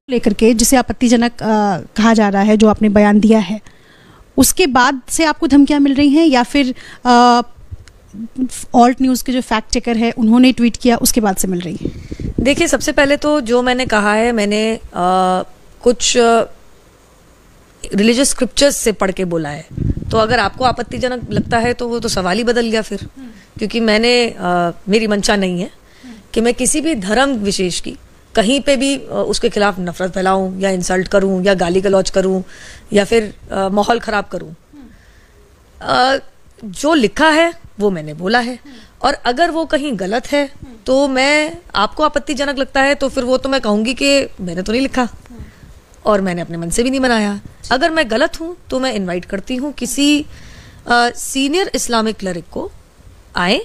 लेकर के जिसे आपत्तिजनक कहा जा रहा है, जो आपने बयान दिया है, उसके बाद से आपको धमकियां मिल रही हैं या फिर ऑल्ट न्यूज़ के जो फैक्ट चेकर है उन्होंने ट्वीट किया उसके बाद से मिल रही है? देखिए, सबसे पहले तो जो मैंने कहा है, मैंने कुछ रिलीजियस स्क्रिप्चर्स से पढ़ के बोला है। तो अगर आपको आपत्तिजनक लगता है तो वो तो सवाल ही बदल गया फिर, क्योंकि मेरी मंशा नहीं है कि मैं किसी भी धर्म विशेष की कहीं पे भी उसके खिलाफ नफरत फैलाऊं या इंसल्ट करूं या गाली गलौज करूं या फिर माहौल खराब करूं। जो लिखा है वो मैंने बोला है, और अगर वो कहीं गलत है तो आपको आपत्तिजनक लगता है तो फिर वो तो मैं कहूंगी कि मैंने तो नहीं लिखा और मैंने अपने मन से भी नहीं बनाया। अगर मैं गलत हूं तो मैं इनवाइट करती हूं किसी सीनियर इस्लामिक क्लरिक को आए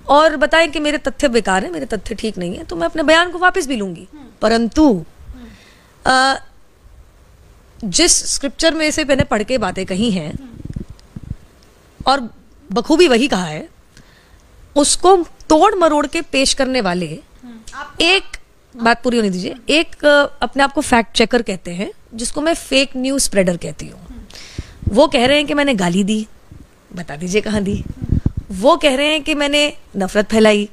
और बताएं कि मेरे तथ्य बेकार है, मेरे तथ्य ठीक नहीं है, तो मैं अपने बयान को वापस भी लूंगी। परंतु जिस स्क्रिप्चर में से मैंने पढ़ के बातें कही हैं और बखूबी वही कहा है, उसको तोड़ मरोड़ के पेश करने वाले एक बात पूरी होने दीजिए, एक अपने आप को फैक्ट चेकर कहते हैं, जिसको मैं फेक न्यूज स्प्रेडर कहती हूँ। वो कह रहे हैं कि मैंने गाली दी, बता दीजिए कहाँ दी। वो कह रहे हैं कि मैंने नफरत फैलाई,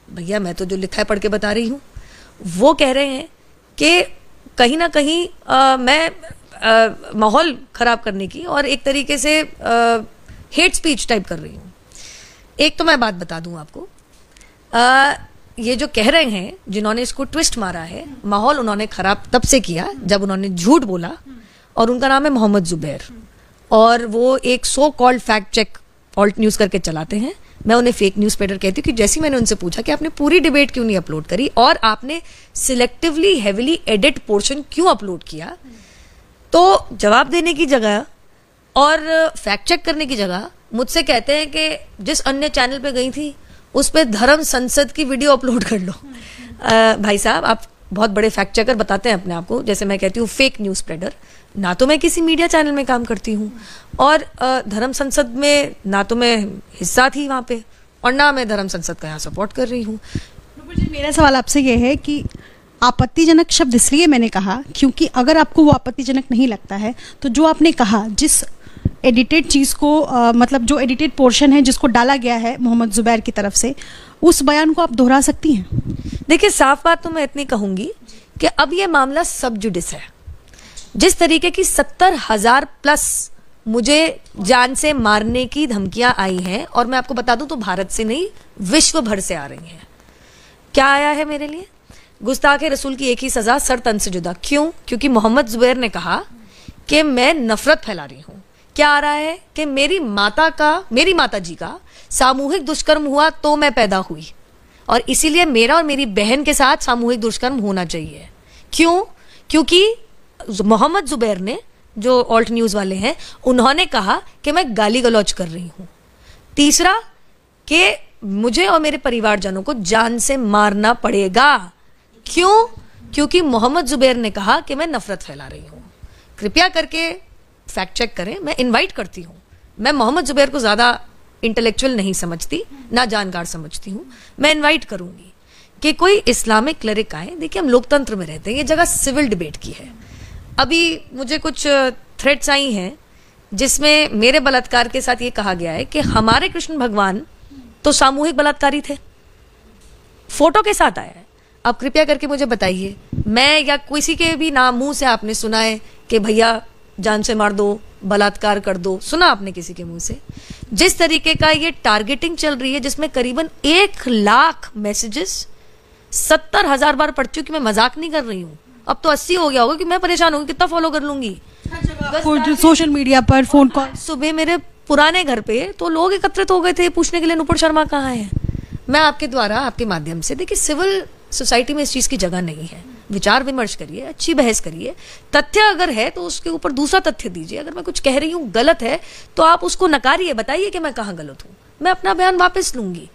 भैया मैं तो जो लिखा है पढ़ के बता रही हूँ। वो कह रहे हैं कि कहीं ना कहीं मैं माहौल खराब करने की और एक तरीके से हेट स्पीच टाइप कर रही हूँ। एक तो मैं बात बता दूं आपको, ये जो कह रहे हैं, जिन्होंने इसको ट्विस्ट मारा है, माहौल उन्होंने खराब तब से किया जब उन्होंने झूठ बोला, और उनका नाम है मोहम्मद जुबैर, और वो एक so called fact check Alt News करके चलाते हैं। मैं उन्हें फेक न्यूज़ स्प्रेडर कहती हूँ कि जैसे मैंने उनसे पूछा कि आपने पूरी डिबेट क्यों नहीं अपलोड करी और आपने सिलेक्टिवली हेविली एडिट पोर्शन क्यों अपलोड किया, तो जवाब देने की जगह और फैक्ट चेक करने की जगह मुझसे कहते हैं कि जिस अन्य चैनल पे गई थी उस पे धर्म संसद की वीडियो अपलोड कर लो। भाई साहब, आप बहुत बड़े फैक्ट चेकर बताते हैं अपने आप को, जैसे मैं कहती हूँ फेक न्यूज़ स्प्रेडर। ना तो मैं किसी मीडिया चैनल में काम करती हूँ और धर्म संसद में ना तो मैं हिस्सा थी वहाँ पे, और ना मैं धर्म संसद का यहाँ सपोर्ट कर रही हूँ। मेरा सवाल आपसे ये है कि आपत्तिजनक शब्द इसलिए मैंने कहा क्योंकि अगर आपको वो आपत्तिजनक नहीं लगता है तो जो आपने कहा, जिस एडिटेड चीज़ को मतलब जो एडिटेड पोर्शन है जिसको डाला गया है मोहम्मद जुबैर की तरफ से, उस बयान को आप दोहरा सकती हैं? देखिए, साफ बात तो मैं इतनी कहूंगी कि अब ये मामला सब जुडिस है। जिस तरीके की 70,000 प्लस मुझे जान से मारने की धमकियां आई हैं, और मैं आपको बता दूं तो भारत से नहीं विश्व भर से आ रही हैं। क्या आया है मेरे लिए? गुस्ताखे रसूल की एक ही सजा, सर तन से जुदा। क्यों? क्योंकि मोहम्मद जुबैर ने कहा कि मैं नफरत फैला रही हूं। क्या आ रहा है कि मेरी माता जी का सामूहिक दुष्कर्म हुआ तो मैं पैदा हुई, और इसीलिए मेरा और मेरी बहन के साथ सामूहिक दुष्कर्म होना चाहिए। क्यों? क्योंकि मोहम्मद जुबैर ने, जो ऑल्ट न्यूज़ वाले हैं, उन्होंने कहा कि मैं गाली गलौज कर रही हूं। तीसरा, कि मुझे और मेरे परिवारजनों को जान से मारना पड़ेगा। क्यों? क्योंकि मोहम्मद जुबैर ने कहा कि मैं नफरत फैला रही हूं। कृपया करके फैक्ट चेक करें। मैं इनवाइट करती हूं। मैं मोहम्मद जुबैर को ज्यादा इंटेलेक्चुअल नहीं समझती, ना जानकार समझती हूं। मैं इनवाइट करूंगी कि कोई इस्लामिक क्लरिक आए। देखिए, हम लोकतंत्र में रहते हैं, ये जगह सिविल डिबेट की है। अभी मुझे कुछ थ्रेट्स आई हैं जिसमें मेरे बलात्कार के साथ ये कहा गया है कि हमारे कृष्ण भगवान तो सामूहिक बलात्कारी थे, फोटो के साथ आया है। अब कृपया करके मुझे बताइए, मैं या किसी के भी नाम मुंह से आपने सुना है कि भैया जान से मार दो, बलात्कार कर दो? सुना आपने किसी के मुंह से? जिस तरीके का ये टारगेटिंग चल रही है, जिसमें करीबन 1 लाख मैसेजेस 70,000 बार पढ़ चुकी, मैं मजाक नहीं कर रही हूँ। अब तो 80 हो गया होगा कि मैं परेशान होगी, कितना फॉलो कर लूंगी सोशल मीडिया पर, फोन कॉल। सुबह मेरे पुराने घर पे तो लोग एकत्रित हो गए थे पूछने के लिए नुपुर शर्मा कहाँ है। मैं आपके द्वारा, आपके माध्यम से, देखिए, सिविल सोसाइटी में इस चीज की जगह नहीं है। विचार विमर्श करिए, अच्छी बहस करिए, तथ्य अगर है तो उसके ऊपर दूसरा तथ्य दीजिए। अगर मैं कुछ कह रही हूँ गलत है तो आप उसको नकारिए, बताइए कि मैं कहाँ गलत हूँ, मैं अपना बयान वापस लूंगी।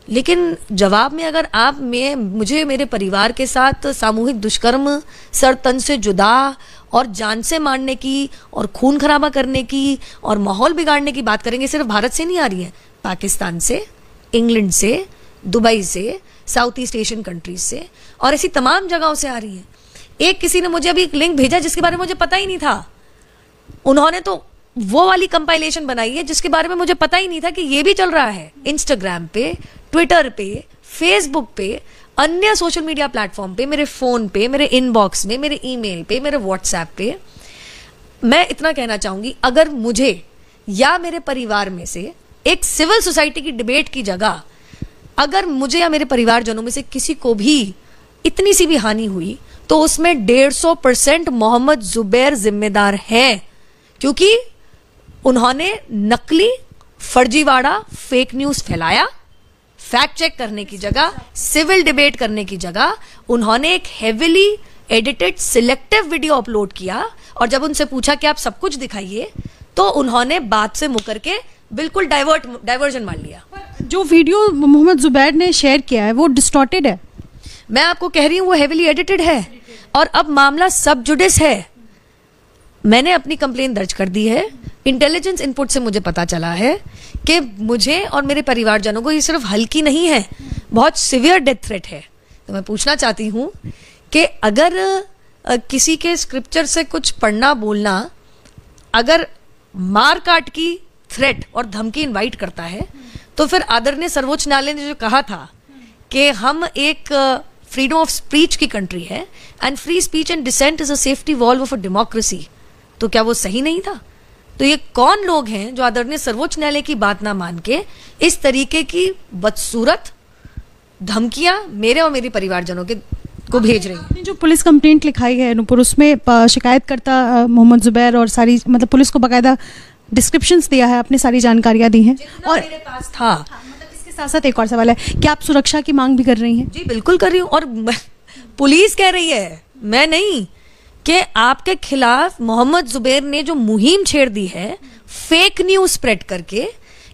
लेकिन जवाब में अगर आप मुझे मेरे परिवार के साथ सामूहिक दुष्कर्म, सर तन से जुदा और जान से मारने की और खून खराबा करने की और माहौल बिगाड़ने की बात करेंगे, सिर्फ भारत से नहीं आ रही है, पाकिस्तान से, इंग्लैंड से, दुबई से, साउथ ईस्ट एशियन कंट्रीज से और ऐसी तमाम जगहों से आ रही है। एक किसी ने मुझे अभी एक लिंक भेजा जिसके बारे में मुझे पता ही नहीं था। उन्होंने तो वो वाली कंपाइलेशन बनाई है जिसके बारे में मुझे पता ही नहीं था कि ये भी चल रहा है इंस्टाग्राम पे, ट्विटर पे, फेसबुक पे, अन्य सोशल मीडिया प्लेटफॉर्म पे, मेरे फोन पे, मेरे इनबॉक्स में, मेरे ईमेल पे, मेरे व्हाट्सएप पे। मैं इतना कहना चाहूंगी, अगर मुझे या मेरे परिवार में से एक सिविल सोसाइटी की डिबेट की जगह अगर मुझे या मेरे परिवारजनों में से किसी को भी इतनी सी भी हानि हुई तो उसमें 150% मोहम्मद जुबैर जिम्मेदार है, क्योंकि उन्होंने नकली, फर्जीवाड़ा, फेक न्यूज फैलाया। फैक्ट चेक करने की जगह, सिविल डिबेट करने की जगह उन्होंने एक heavily edited selective video upload किया, और जब उनसे पूछा कि आप सब कुछ दिखाइए तो उन्होंने बात से मुकर के बिल्कुल डाइवर्जन मार लिया। जो वीडियो मोहम्मद जुबैर ने शेयर किया है वो डिस्टॉर्टेड है। मैं आपको कह रही हूं वो हेविली एडिटेड है, और अब मामला सब जुडिस है। मैंने अपनी कंप्लेन दर्ज कर दी है। इंटेलिजेंस इनपुट से मुझे पता चला है कि मुझे और मेरे परिवारजनों को ये सिर्फ हल्की नहीं है, बहुत सीवियर डेथ थ्रेट है। तो मैं पूछना चाहती हूं कि अगर किसी के स्क्रिप्चर से कुछ पढ़ना बोलना अगर मार काट की थ्रेट और धमकी इनवाइट करता है, तो फिर आदरणीय सर्वोच्च न्यायालय ने जो कहा था कि हम एक फ्रीडम ऑफ स्पीच की कंट्री है and free speech and dissent is a safety valve of a democracy, तो क्या वो सही नहीं था? तो ये कौन लोग हैं जो आदरणीय सर्वोच्च न्यायालय की बात ना मान के इस तरीके की बदसूरत धमकियां मेरे और मेरे परिवारजनों के को भेज रही हैं? आपने जो पुलिस कंप्लेंट लिखाई है नुपुर, उसमें शिकायतकर्ता मोहम्मद जुबैर और सारी मतलब पुलिस को बाकायदा डिस्क्रिप्शंस दिया है, अपनी सारी जानकारियां दी हैं, और मेरे पास था। मतलब इसके साथ साथ एक और सवाल है, क्या आप सुरक्षा की मांग भी कर रही हैं? जी बिल्कुल कर रही हूँ, और पुलिस कह रही है, मैं नहीं, कि आपके खिलाफ मोहम्मद जुबैर ने जो मुहिम छेड़ दी है फेक न्यूज स्प्रेड करके,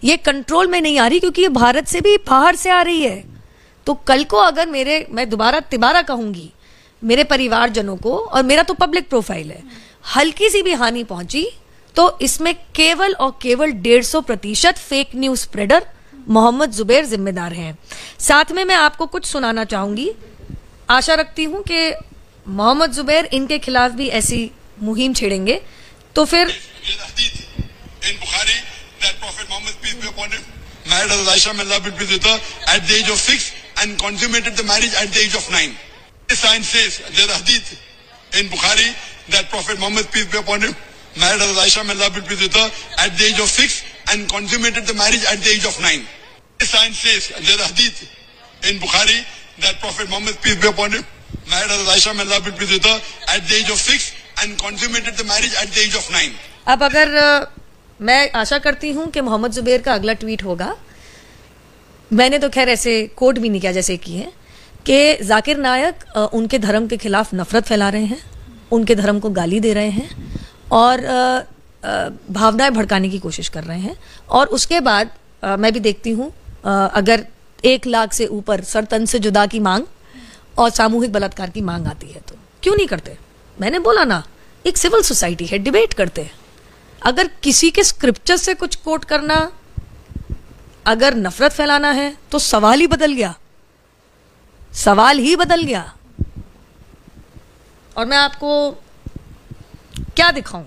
ये कंट्रोल में नहीं आ रही, क्योंकि ये भारत से भी बाहर से आ रही है। तो कल को अगर मैं दोबारा तिबारा कहूंगी, मेरे परिवारजनों को, और मेरा तो पब्लिक प्रोफाइल है, हल्की सी भी हानि पहुंची तो इसमें केवल और केवल 150% fake news spreader Mohammed Zubair जिम्मेदार हैं। साथ में मैं आपको कुछ सुनाना चाहूंगी। आशा रखती हूं कि मोहम्मद जुबैर इनके खिलाफ भी ऐसी मुहिम छेड़ेंगे तो फिर and consummated the marriage at the age of 9. This science says, there's a hadith in Bukhari that Prophet Muhammad, peace be upon him, married Aisha may Allah be pleased with her at the age of 6 and consummated the marriage at the age of 9. This science says, there's a hadith in Bukhari that Prophet Muhammad, peace be upon him, married Aisha may Allah be pleased with her at the age of 6 and consummated the marriage at the age of 9. अब अगर मैं आशा करती हूं कि मोहम्मद जुबैर का अगला tweet होगा, मैंने तो खैर ऐसे कोट भी नहीं किया जैसे की है, कि जाकिर नायक उनके धर्म के खिलाफ नफरत फैला रहे हैं, उनके धर्म को गाली दे रहे हैं और भावनाएं भड़काने की कोशिश कर रहे हैं। और उसके बाद मैं भी देखती हूँ अगर 1 लाख से ऊपर सरतन से जुदा की मांग और सामूहिक बलात्कार की मांग आती है तो क्यों नहीं करते? मैंने बोला ना, एक सिविल सोसाइटी है, डिबेट करते हैं। अगर किसी के स्क्रिप्चर से कुछ कोट करना, अगर नफरत फैलाना है तो सवाल ही बदल गया, सवाल ही बदल गया। और मैं आपको क्या दिखाऊं,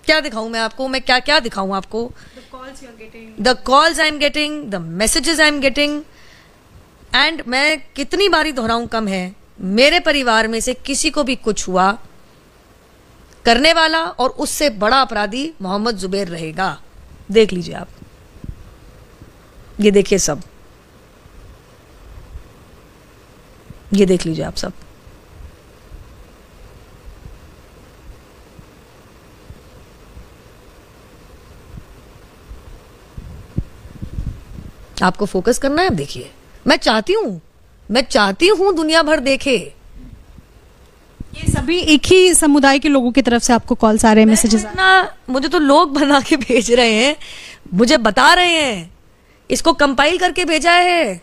क्या दिखाऊं मैं आपको, मैं क्या क्या दिखाऊं आपको? The calls I am getting, the messages I am getting, and मैं कितनी बारी दोहराऊं कम है, मेरे परिवार में से किसी को भी कुछ हुआ, करने वाला और उससे बड़ा अपराधी मोहम्मद जुबैर रहेगा। देख लीजिए आप, ये देखिए सब, ये देख लीजिए आप सब। आपको फोकस करना है, अब देखिए। मैं चाहती हूं दुनिया भर देखे। ये सभी एक ही समुदाय के लोगों की तरफ से आपको कॉल्स आ रहे हैं, मैसेजेस आ रहे हैं? मुझे तो लोग बना के भेज रहे हैं, मुझे बता रहे हैं, इसको कंपाइल करके भेजा है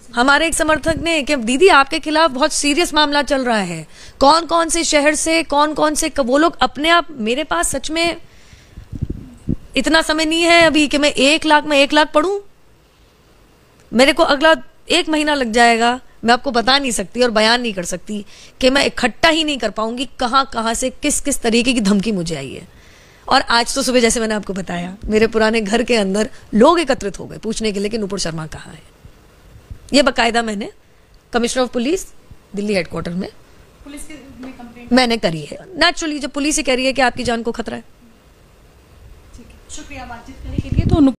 हमारे एक समर्थक ने कि दीदी आपके खिलाफ बहुत सीरियस मामला चल रहा है, कौन कौन से शहर से, कौन कौन से, वो लोग अपने आप, मेरे पास सच में इतना समय नहीं है अभी कि मैं 1 लाख पढ़ूं। मेरे को अगला 1 महीना लग जाएगा मैं आपको बता नहीं सकती और बयान नहीं कर सकती कि मैं इकट्ठा ही नहीं कर पाऊंगी कहाँ कहाँ से किस किस तरीके की धमकी मुझे आई है। और आज तो सुबह जैसे मैंने आपको बताया, मेरे पुराने घर के अंदर लोग एकत्रित हो गए पूछने के लिए कि नुपुर शर्मा कहाँ है। ये बाकायदा मैंने commissioner of police Delhi headquarter में पुलिस में कंप्लेंट मैंने करी है। नेचुरली जब पुलिस ही कह रही है कि आपकी जान को खतरा है। शुक्रिया बातचीत करने के लिए। तो